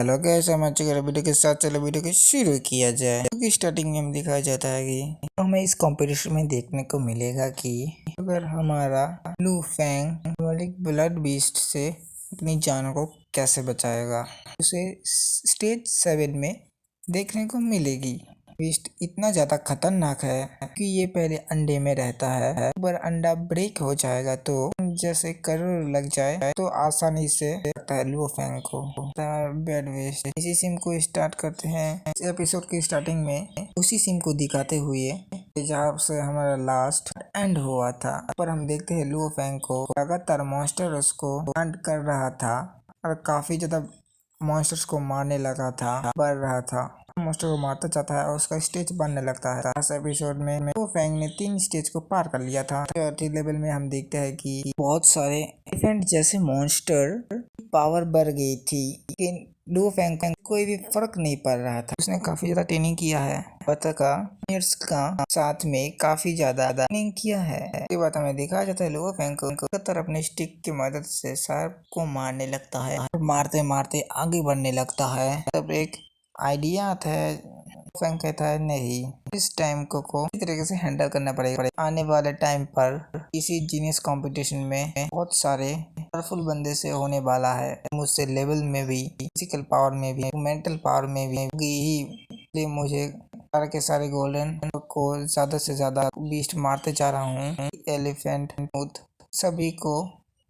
Hello guys, हम आज के वीडियो के साथ चलो वीडियो को शुरू किया जाए। क्योंकि स्टार्टिंग में हम दिखाया जाता है कि हमें इस कंपटीशन में देखने को मिलेगा कि अगर हमारा लू फैंग मालिक ब्लड बीस्ट से अपनी जान को कैसे बचाएगा, उसे स्टेज 7 में देखने को मिलेगी। बीस्ट इतना ज्यादा खतरनाक है कि ये पहले अंडे में रहता है, अगर अंडा ब्रेक हो जाएगा तो जैसे करोड़ लग जाए तो आसानी से लू फैंग को बेड वेस्ट। इसी सीन को स्टार्ट करते हैं। इस एपिसोड के स्टार्टिंग में उसी सीन को दिखाते हुए जहाँ से हमारा लास्ट एंड हुआ था, पर हम देखते हैं लू फैंग को लगातार मॉन्स्टर उसको हंट कर रहा था और काफी ज्यादा मॉन्स्टर्स को मारने लगा था, बढ़ रहा था, मॉन्स्टर को मारता जाता है और उसका स्टेज बनने लगता है। इस एपिसोड में लू फैंग ने 3 स्टेज को पार कर लिया था। चौथे लेवल में हम देखते हैं कि बहुत सारे इवेंट जैसे मॉन्स्टर पावर बढ़ गई थी, लेकिन लू फैंग को कोई भी फर्क नहीं पड़ रहा था। उसने काफी ज्यादा ट्रेनिंग किया है, पता का का साथ में काफी ज्यादा ट्रेनिंग किया है। इसके बाद हमें दिखाया जाता है लू फैंग को अपने स्टिक की मदद से शार्क को मारने लगता है, मारते मारते आगे बढ़ने लगता है। तब एक आइडिया आता है, फैंग कहता है नहीं, इस टाइम को इस तरीके से हैंडल करना पड़ेगा। आने वाले टाइम पर इसी जीनियस कंपटीशन में बहुत सारे पावरफुल बंदे से होने वाला है, मुझसे लेवल में भी, फिजिकल पावर में भी, मेंटल पावर में भी ही मुझे सारे के सारे गोल्डन को ज्यादा से ज्यादा बीस्ट मारते जा रहा हूँ। एलिफेंट सभी को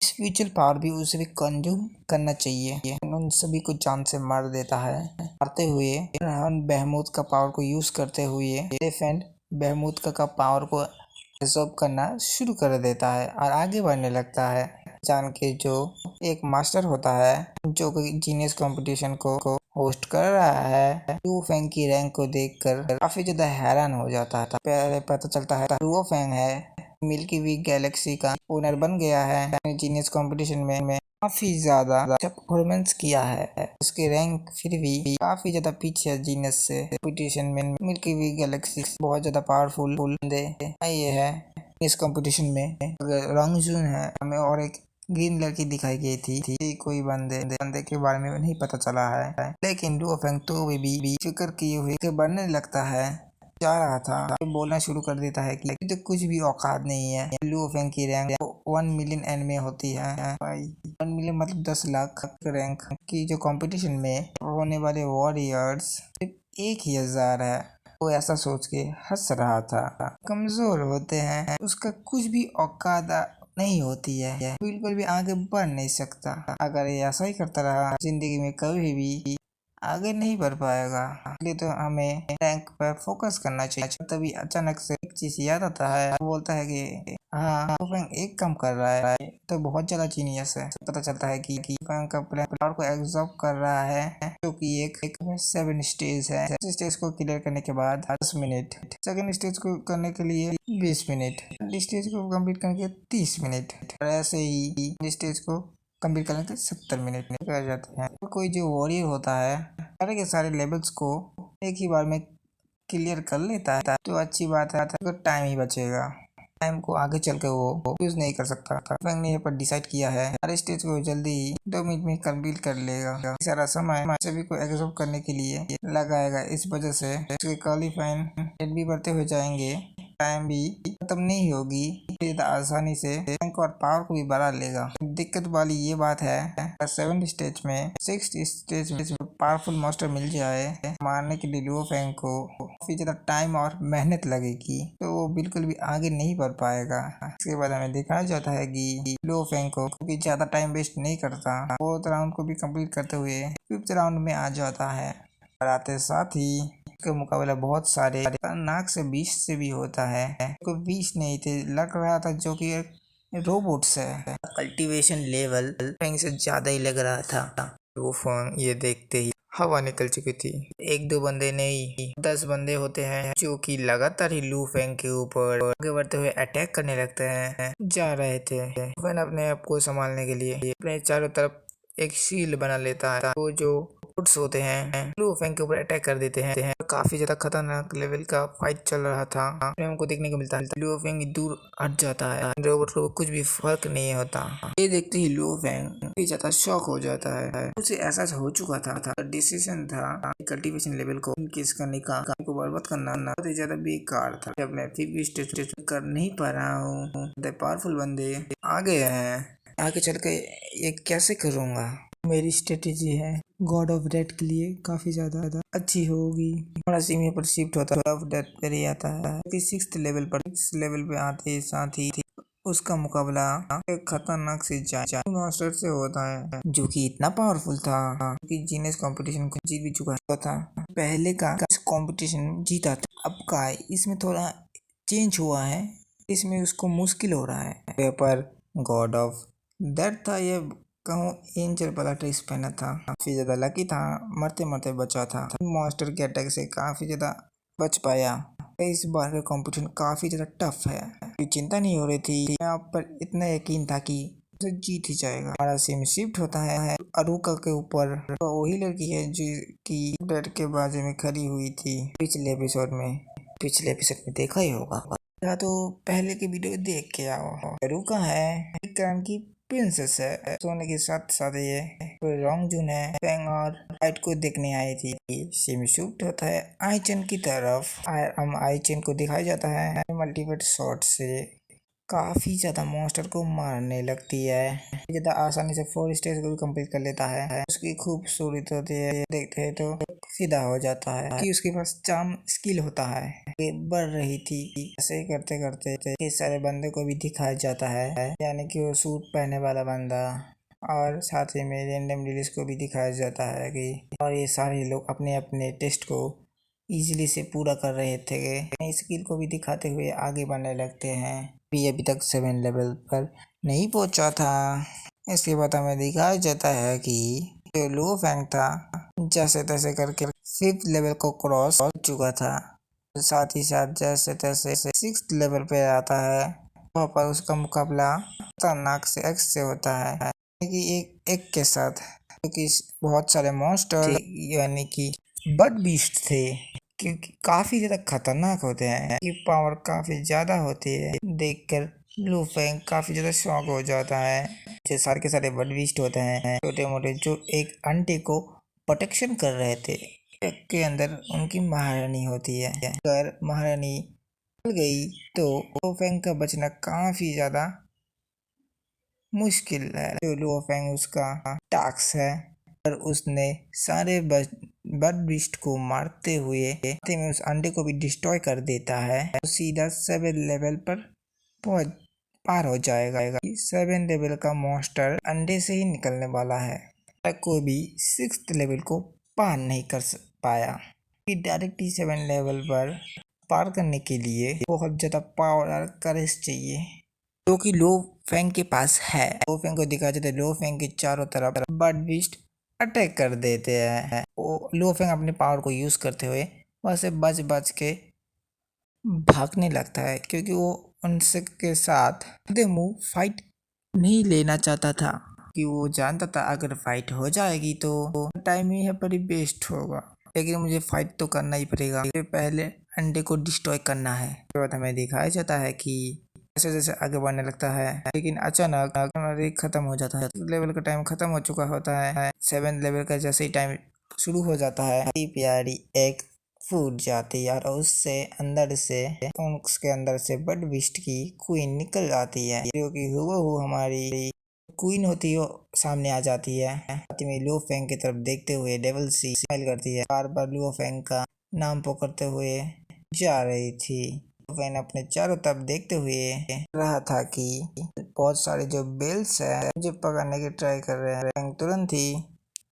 स्पिरिचुअल पावर भी उसे भी कंज्यूम करना चाहिए। उन सभी को जान से मार देता है। मारते हुए बहमूद का पावर को यूज करते हुए एलिफेंट बहमूद का पावर को एब्जॉर्ब करना शुरू कर देता है और आगे बढ़ने लगता है। जान के जो एक मास्टर होता है जो जीनियस कंपटीशन को होस्ट कर रहा है, लू फैंग की रैंक को देखकर काफी ज्यादा हैरान हो जाता है। पहले पता चलता है लू फैंग है मिल्की वे गैलेक्सी का ओनर बन गया है। जीनियस कंपटीशन में काफी ज्यादा परफॉर्मेंस किया है। उसके रैंक फिर भी काफी ज्यादा पीछे है जीनियस से। कंपटीशन में मिल्की वे गैलेक्सी बहुत ज्यादा पावरफुल बंदे ये है। इस कंपटीशन में रंग जून है, हमें और एक ग्रीन लड़की दिखाई गई थी। कोई बंदे के बारे में नहीं पता चला है, लेकिन लू फैंग तो भी फिक्र किए हुए बढ़ने लगता है। जा रहा था, बोलना शुरू कर देता है कि तो कुछ भी औकात नहीं है। लू फैंग की रैंक 1 मिलियन एन में होती है भाई। 1 मिलियन मतलब 10 लाख रैंक की जो कंपटीशन में होने वाले वॉरियर्स सिर्फ 1,000 है। वो ऐसा सोच के हंस रहा था। कमजोर होते हैं, उसका कुछ भी औकात नहीं होती है, बिल्कुल भी आगे बढ़ नहीं सकता। अगर ये ऐसा ही करता रहा जिंदगी में कभी भी आगे नहीं बढ़ पाएगा। इसलिए तो हमें रैंक पर फोकस करना चाहिए। तभी अचानक से एक चीज याद आता है, बोलता है कि हाँ फैंग एक काम कर रहा है तो बहुत ज्यादा जीनियस है। पता चलता है कि फैंग का पावर को एब्जॉर्ब कर रहा है, जो कि एक 7 स्टेज है। स्टेज को क्लियर करने के बाद 10 मिनट, सेकंड स्टेज को करने के लिए 20 मिनट, स्टेज को कंप्लीट करने के 30 मिनट, और ऐसे ही स्टेज को कंप्लीट करने के 70 मिनट कर जाते हैं। कोई जो वॉरियर होता है सारे के सारे लेवल्स को एक ही बार में क्लियर कर लेता है तो अच्छी बात है, तो टाइम ही बचेगा। टाइम को आगे चल के वो यूज नहीं कर सकता। फैंग ने यहाँ पर डिसाइड किया है हर स्टेज को जल्दी ही 2 मिनट में कंप्लीट कर लेगा। सारा समय सभी को एब्जॉर्ब करने के लिए लगाएगा। इस वजह से क्वालिफाइंग भी बढ़ते हुए जाएंगे, टाइम भी खत्म नहीं होगी, आसानी से रैंक और पावर को भी बढ़ा लेगा। दिक्कत वाली ये बात है 7 स्टेज में 6 स्टेज में पावरफुल मास्टर मिल जाए मारने के लिए लू फैंग को काफी ज्यादा टाइम और मेहनत लगेगी, तो वो बिल्कुल भी आगे नहीं बढ़ पाएगा। इसके बाद हमें दिखाया जाता है कि लू फैंग को भी ज्यादा टाइम वेस्ट नहीं करता, 4th राउंड को भी कंप्लीट करते हुए 5th राउंड में आ जाता है। और आते साथ ही के मुकाबला बहुत सारे नाक से 20 से भी होता है। कोई 20 नहीं थे, लग रहा था जो कि रोबोट्स है। कल्टीवेशन लेवल फैंग से ज्यादा ही लग रहा था। वो फैंग ये देखते ही हवा निकल चुकी थी। 1-2 बंदे नहीं 10 बंदे होते हैं जो कि लगातार ही लू फैंग के ऊपर आगे बढ़ते हुए अटैक करने लगते हैं। जा रहे थे फैंग अपने आप को संभालने के लिए अपने चारों तरफ एक शील्ड बना लेता है। वो जो रोड्स होते हैं लू फेंग के ऊपर अटैक कर देते हैं। काफी ज्यादा खतरनाक लेवल का फाइट चल रहा था। हमको देखने को मिलता है लू फेंग दूर हट जाता है, रोबोट को कुछ भी फर्क नहीं होता। ये देखते ही लू फेंग ज्यादा शॉक हो जाता है। उसे एहसास हो चुका था डिसीजन था कल्टीवेशन लेवल को इंक्रीज करने का को बर्बाद करना बहुत ही ज्यादा बेकार था। जब मैं फिर भी स्टेज कर नहीं पा रहा हूँ, पावरफुल बंदे आ गए हैं, आगे चल के ये कैसे करूँगा। मेरी स्ट्रेटेजी है गॉड ऑफ डेथ के लिए काफी ज्यादा अच्छी होगी। थोड़ा सीमी पर शिफ्ट होता है, गॉड ऑफ डेथ पर ही आता है। सिक्स्थ लेवल पर पे आते साथ ही उसका मुकाबला एक खतरनाक से मास्टर से होता है, जो कि इतना पावरफुल था कि जीनियस कंपटीशन को जीत भी चुका था। पहले का कंपटीशन जीता था, अब का इसमें थोड़ा चेंज हुआ है, इसमें उसको मुश्किल हो रहा है। पर गॉड ऑफ डेथ था, ये कहूँ एंजल वाला ड्रेस पहना था, काफी ज्यादा लकी था, मरते मरते बचा था। मॉन्स्टर के अटैक से काफी ज्यादा बच पाया। इस बार का कंपटीशन काफी ज्यादा टफ है, चिंता नहीं हो रही थी, यहाँ पर इतना यकीन था कि तो जीत ही जाएगा। हमारा सिम शिफ्ट होता है अरुका के ऊपर, तो वही लड़की है जो कि डेड के बाजू में खड़ी हुई थी पिछले एपिसोड में देखा ही होगा या तो पहले के वीडियो देख के आओ। अरुका है काम की प्रिंसेस है, सोने के साथ साथ ये रॉन्ग जून है फेंग और लाइट को देखने आई थी। सिम शिफ्ट होता है आईचन की तरफ, हम आईचन को दिखाया जाता है मल्टीपल शॉट से काफी ज्यादा मॉन्स्टर को मारने लगती है, ज्यादा आसानी से 4 स्टेज को भी कंप्लीट कर लेता है। उसकी खूबसूरत होती है, देखते हैं तो फिदा हो जाता है कि उसके पास चार्म स्किल होता है। ये बढ़ रही थी, ऐसे करते करते ये सारे बंदे को भी दिखाया जाता है, यानी कि वो सूट पहने वाला बंदा, और साथ ही में रैंडम रिलीज को भी दिखाया जाता है कि और ये सारे लोग अपने अपने टेस्ट को इजीली से पूरा कर रहे थे। स्किल को भी दिखाते हुए आगे बढ़ने लगते हैं। अभी तक 7 लेवल पर नहीं पहुंचा था। इसके बाद हमें दिखाया जाता है कि जो लो फैंग था जैसे तैसे करके 5th लेवल को क्रॉस हो चुका था। साथ ही साथ जैसे तैसे 6th लेवल पे आता है, वहाँ पर उसका मुकाबला खतरनाक से एक्स से होता है कि एक के साथ, क्योंकि बहुत सारे मॉन्स्टर यानी कि बड बीस्ट थे, क्योंकि काफी ज्यादा खतरनाक होते हैं कि पावर काफी ज्यादा होती है। देखकर लू फेंग काफी ज्यादा शॉक हो जाता है। जो सारे के सारे बड बीस्ट होते हैं छोटे मोटे, जो एक आंटी को प्रोटेक्शन कर रहे थे, के अंदर उनकी महारानी होती है। अगर महारानी मिल गई तो लू फेंग का बचना काफी ज्यादा मुश्किल है। जो लू फेंग उसका टास्क है, पर उसने सारे बड बीस्ट को मारते हुए में उस अंडे को भी डिस्ट्रॉय कर देता है, तो सीधा 7 लेवल पर पार हो जाएगा। 7 लेवल का मॉन्स्टर अंडे से ही निकलने वाला है, कोई भी 6th लेवल को पार नहीं कर पाया। डायरेक्ट 7 लेवल पर पार करने के लिए बहुत ज्यादा पावर और करेज चाहिए, जो कि लो फेंग के पास है। लो फेंग को दिखाया जाता है, लो फेंग के चारों तरफ बड बीस्ट अटैक कर देते हैं। वो लो फेंग अपने पावर को यूज करते हुए वहां से बच बच के भागने लगता है, क्योंकि वो उनसे के साथ मुंह फाइट नहीं लेना चाहता था, कि वो जानता था अगर फाइट हो जाएगी तो टाइम ही है पर ही बेस्ट होगा, लेकिन मुझे फाइट तो करना ही पड़ेगा। पहले अंडे को डिस्ट्रॉय करना है। उसके बाद हमें दिखाया जाता है कि जैसे जैसे आगे बढ़ने लगता है, लेकिन अचानक खत्म हो जाता है। लेवल का टाइम खत्म हो चुका होता है। 7 लेवल का जैसे ही टाइम शुरू हो जाता है, प्यारी एक फूट जाती है और उससे अंदर से उसके अंदर से बड बीस्ट की क्वीन निकल आती है, जो कि हूबहू हमारी क्वीन होती है सामने आ जाती है। में लू फेंग की तरफ देखते हुए डेविल सी स्माइल करती है, बार बार लू फेंग का नाम पुकारते हुए जा रही थी। फैन अपने चारों तरफ देखते हुए रहा था कि बहुत सारे जो बेल्स है मुझे पकड़ने की ट्राई कर रहे हैं। तुरंत ही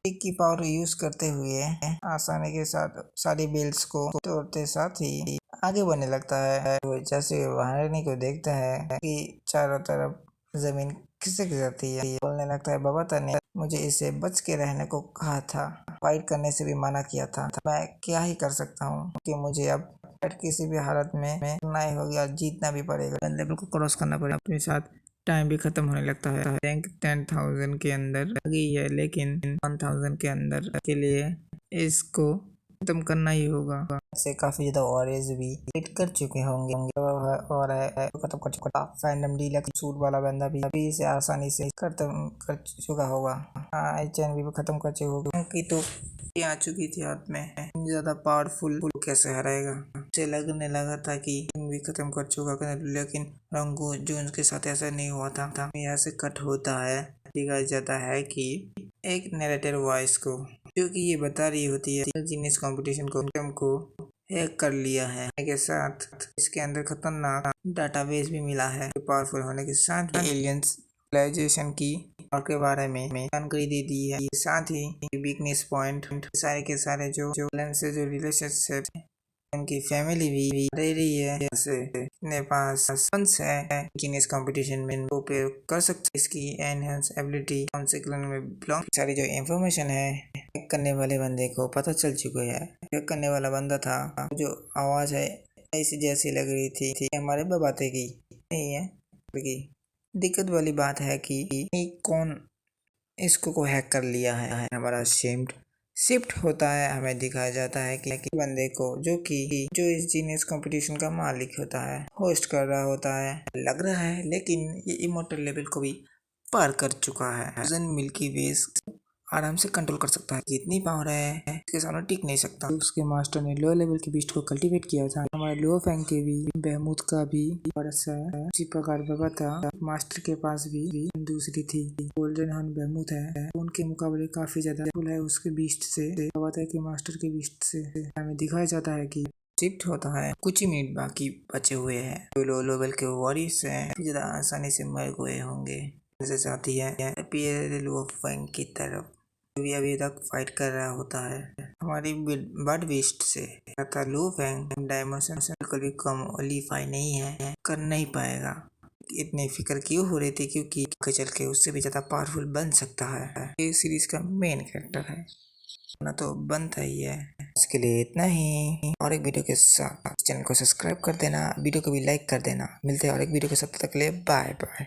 एक की पावर यूज करते हुए आसानी के साथ सारी बेल्स को तोड़ते साथ ही आगे बढ़ने लगता है। वो जैसे महारानी को देखता है कि चारों तरफ जमीन खिसक जाती है, बोलने लगता है बाबा ने मुझे इसे बच के रहने को कहा था, फाइट करने से भी मना किया था, मैं क्या ही कर सकता हूँ कि मुझे अब किसी भी हालत में करना ही होगा, जीतना भी पड़ेगा, लेवल को क्रॉस करना पड़ेगा। अपने साथ टाइम भी खत्म होने लगता है। रैंक 10,000 के अंदर आ गई है, लेकिन 1000 के अंदर के लिए इसको खत्म करना ही होगा। से काफी ज्यादा ऑरेंज भी हिट कर चुके होंगे और खत्म कर चुका। फैंडम डीलक्स सूट वाला बंदा भी अभी इसे आसानी से खत्म कर चुका होगा। चैन भी खत्म कर चुका होगा, क्योंकि तो ये आ चुकी थी हाथ में। ज्यादा पावरफुल कैसे हराएगा। मुझे लगने लगा था कि भी खत्म कर चुका, लेकिन रंगू जोन्स के साथ ऐसा नहीं हुआ था। यहाँ से कट होता है, दिखाया जाता है कि एक नैरेटर वॉइस को, जो कि ये बता रही होती है जीनियस कंपटीशन को हैक कर लिया है के साथ इसके अंदर खतरनाक डाटाबेस भी मिला है। पावरफुल होने के साथ एलियंस सिविलाइजेशन की और के बारे में जानकारी दे दी है। साथ ही वीकनेस पॉइंट सारे के सारे जो से जो रिलेशनशिप उनकी फैमिली भी रह रही है। जैसे अपने पास फंड्स है जीनियस कंपटीशन में उपयोग कर सकते। इसकी एनहेंस एबिलिटी में बिलोंग सारी जो इंफॉर्मेशन है हैक करने वाले बंदे को पता चल चुका है। हैक करने वाला बंदा था, जो आवाज है ऐसी जैसी लग रही थी हमारे बातें की नहीं है। दिक्कत वाली बात है कि कौन इसको को हैक कर लिया है। हमारा शिफ्ट होता है, हमें दिखाया जाता है कि बंदे को जो इस जीनियस कंपटीशन का मालिक होता है, होस्ट कर रहा होता है लग रहा है, लेकिन ये इमोर्टल लेवल को भी पार कर चुका है। मिल्की वेज आराम से कंट्रोल कर सकता है। कितनी पावर है इसके सामने टिक नहीं सकता। उसके मास्टर ने लो लेवल के बीस्ट को कल्टीवेट किया था। हमारे लो फैंग के भी बेहमूद का भी इसी प्रकार बाबा था। मास्टर के पास भी दूसरी थी गोल्डन हन बेहमूद है, उनके मुकाबले काफी ज्यादा है उसके बीस्ट से। बाबा कि मास्टर के बीस्ट से हमें दिखाया जाता है कि शिफ्ट होता है। कुछ ही मिनट बाकी बचे हुए हैं। जो लो लेवल के वॉरियर्स हैं ज्यादा आसानी से मर गए होंगे जैसे चाहती है लो फैंग की तरफ भी अभी तक फाइट कर रहा होता है हमारी बर्ड बीस्ट से। लो फैंग डायमेंशन बिल्कुल भी कम ओलीफाई नहीं है, कर नहीं पाएगा। इतनी फिक्र क्यों हो रही थी, क्योंकि चल के उससे भी ज्यादा पावरफुल बन सकता है। ये सीरीज का मेन कैरेक्टर है ना, तो बनता ही है। इसके लिए इतना ही, और एक वीडियो के साथ चैनल को सब्सक्राइब कर देना, वीडियो को भी लाइक कर देना। मिलते हैं और एक वीडियो के साथ, तक के लिए बाय बाय।